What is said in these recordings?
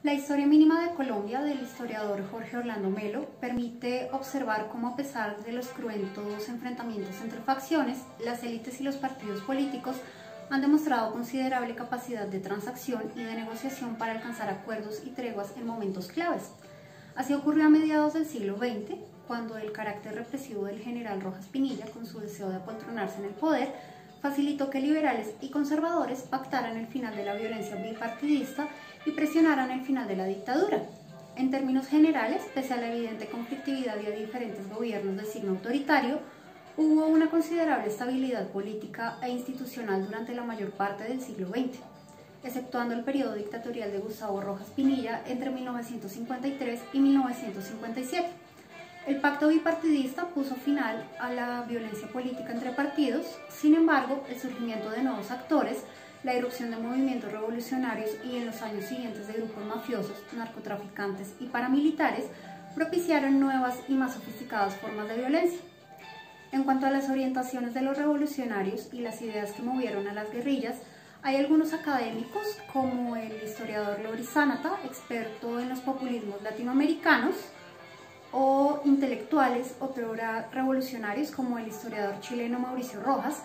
La historia mínima de Colombia del historiador Jorge Orlando Melo permite observar cómo, a pesar de los cruentos enfrentamientos entre facciones, las élites y los partidos políticos han demostrado considerable capacidad de transacción y de negociación para alcanzar acuerdos y treguas en momentos claves. Así ocurrió a mediados del siglo XX, cuando el carácter represivo del general Rojas Pinilla, con su deseo de apoltronarse en el poder, facilitó que liberales y conservadores pactaran el final de la violencia bipartidista y presionaran el final de la dictadura. En términos generales, pese a la evidente conflictividad y a diferentes gobiernos de signo autoritario, hubo una considerable estabilidad política e institucional durante la mayor parte del siglo XX, exceptuando el periodo dictatorial de Gustavo Rojas Pinilla entre 1953 y 1957. El pacto bipartidista puso final a la violencia política entre partidos. Sin embargo, el surgimiento de nuevos actores, la irrupción de movimientos revolucionarios y en los años siguientes de grupos mafiosos, narcotraficantes y paramilitares propiciaron nuevas y más sofisticadas formas de violencia. En cuanto a las orientaciones de los revolucionarios y las ideas que movieron a las guerrillas, hay algunos académicos, como el historiador Lori Sanata, experto en los populismos latinoamericanos, o intelectuales otrora revolucionarios, como el historiador chileno Mauricio Rojas,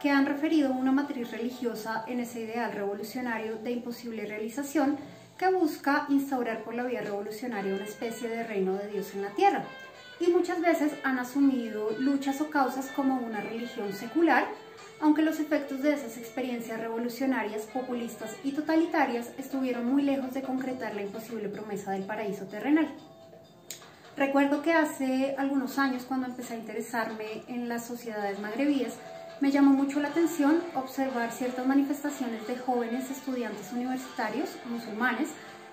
que han referido una matriz religiosa en ese ideal revolucionario de imposible realización que busca instaurar por la vía revolucionaria una especie de reino de Dios en la tierra, y muchas veces han asumido luchas o causas como una religión secular, aunque los efectos de esas experiencias revolucionarias, populistas y totalitarias estuvieron muy lejos de concretar la imposible promesa del paraíso terrenal. Recuerdo que hace algunos años, cuando empecé a interesarme en las sociedades magrebíes, me llamó mucho la atención observar ciertas manifestaciones de jóvenes estudiantes universitarios musulmanes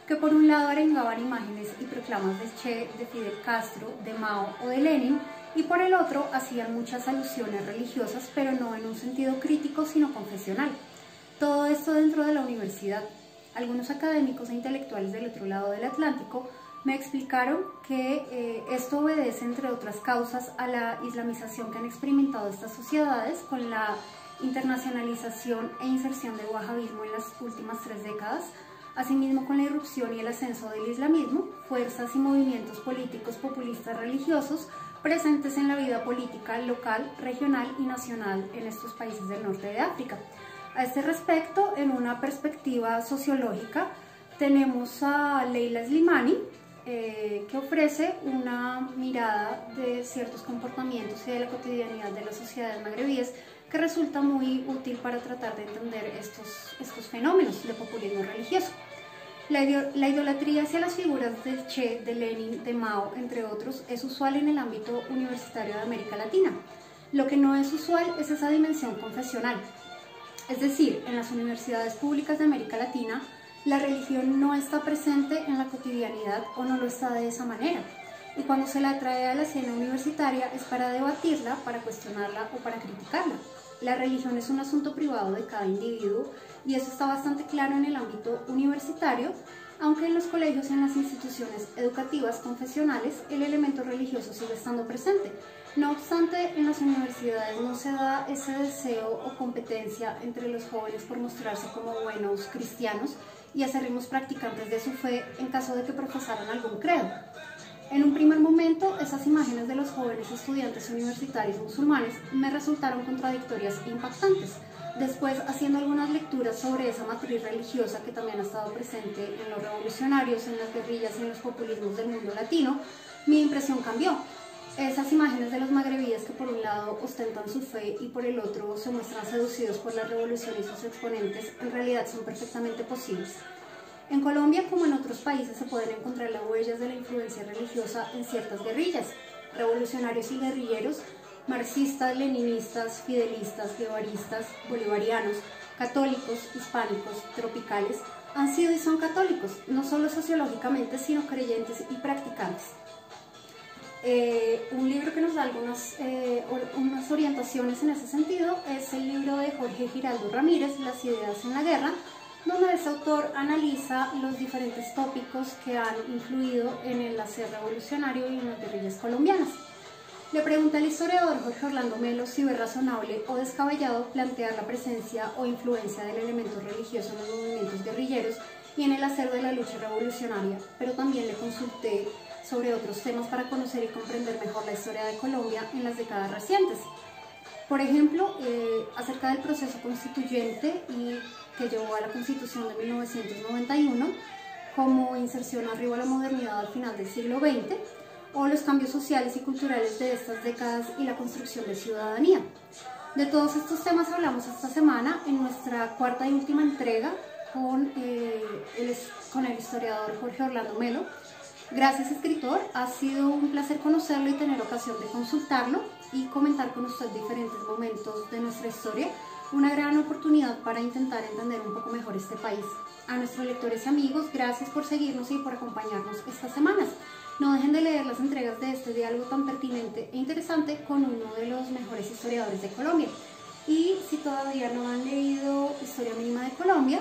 que por un lado arengaban imágenes y proclamas de Che, de Fidel Castro, de Mao o de Lenin, y por el otro hacían muchas alusiones religiosas, pero no en un sentido crítico sino confesional. Todo esto dentro de la universidad. Algunos académicos e intelectuales del otro lado del Atlántico me explicaron que esto obedece, entre otras causas, a la islamización que han experimentado estas sociedades con la internacionalización e inserción del wahabismo en las últimas 3 décadas, asimismo con la irrupción y el ascenso del islamismo, fuerzas y movimientos políticos populistas religiosos presentes en la vida política local, regional y nacional en estos países del norte de África. A este respecto, en una perspectiva sociológica, tenemos a Leila Slimani, que ofrece una mirada de ciertos comportamientos y de la cotidianidad de las sociedades magrebíes que resulta muy útil para tratar de entender estos fenómenos de populismo religioso. La idolatría hacia las figuras de Che, de Lenin, de Mao, entre otros, es usual en el ámbito universitario de América Latina. Lo que no es usual es esa dimensión confesional. Es decir, en las universidades públicas de América Latina, la religión no está presente en la cotidianidad o no lo está de esa manera. Y cuando se la trae a la escena universitaria es para debatirla, para cuestionarla o para criticarla. La religión es un asunto privado de cada individuo y eso está bastante claro en el ámbito universitario, aunque en los colegios y en las instituciones educativas confesionales el elemento religioso sigue estando presente. No obstante, en las universidades no se da ese deseo o competencia entre los jóvenes por mostrarse como buenos cristianos y acérrimos practicantes de su fe en caso de que profesaran algún credo. En un primer momento, esas imágenes de los jóvenes estudiantes universitarios musulmanes me resultaron contradictorias e impactantes. Después, haciendo algunas lecturas sobre esa matriz religiosa que también ha estado presente en los revolucionarios, en las guerrillas y en los populismos del mundo latino, mi impresión cambió. Esas imágenes de los magrebíes que por un lado ostentan su fe y por el otro se muestran seducidos por la revolución y sus exponentes, en realidad son perfectamente posibles. En Colombia, como en otros países, se pueden encontrar las huellas de la influencia religiosa en ciertas guerrillas. Revolucionarios y guerrilleros, marxistas, leninistas, fidelistas, guevaristas, bolivarianos, católicos, hispánicos, tropicales, han sido y son católicos, no solo sociológicamente, sino creyentes y practicantes. Un libro que nos da unas orientaciones en ese sentido es el libro de Jorge Giraldo Ramírez, Las ideas en la guerra, donde este autor analiza los diferentes tópicos que han influido en el hacer revolucionario y en las guerrillas colombianas. Le pregunta al historiador Jorge Orlando Melo si ve razonable o descabellado plantear la presencia o influencia del elemento religioso en los movimientos guerrilleros y en el hacer de la lucha revolucionaria, pero también le consulté sobre otros temas para conocer y comprender mejor la historia de Colombia en las décadas recientes. Por ejemplo, acerca del proceso constituyente y que llevó a la Constitución de 1991, como inserción arriba a la modernidad al final del siglo XX, o los cambios sociales y culturales de estas décadas y la construcción de ciudadanía. De todos estos temas hablamos esta semana en nuestra cuarta y última entrega con el historiador Jorge Orlando Melo. Gracias, escritor, ha sido un placer conocerlo y tener ocasión de consultarlo y comentar con usted diferentes momentos de nuestra historia, una gran oportunidad para intentar entender un poco mejor este país. A nuestros lectores y amigos, gracias por seguirnos y por acompañarnos estas semanas. No dejen de leer las entregas de este diálogo tan pertinente e interesante con uno de los mejores historiadores de Colombia. Y si todavía no han leído Historia Mínima de Colombia,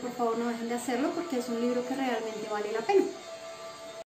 por favor no dejen de hacerlo porque es un libro que realmente vale la pena.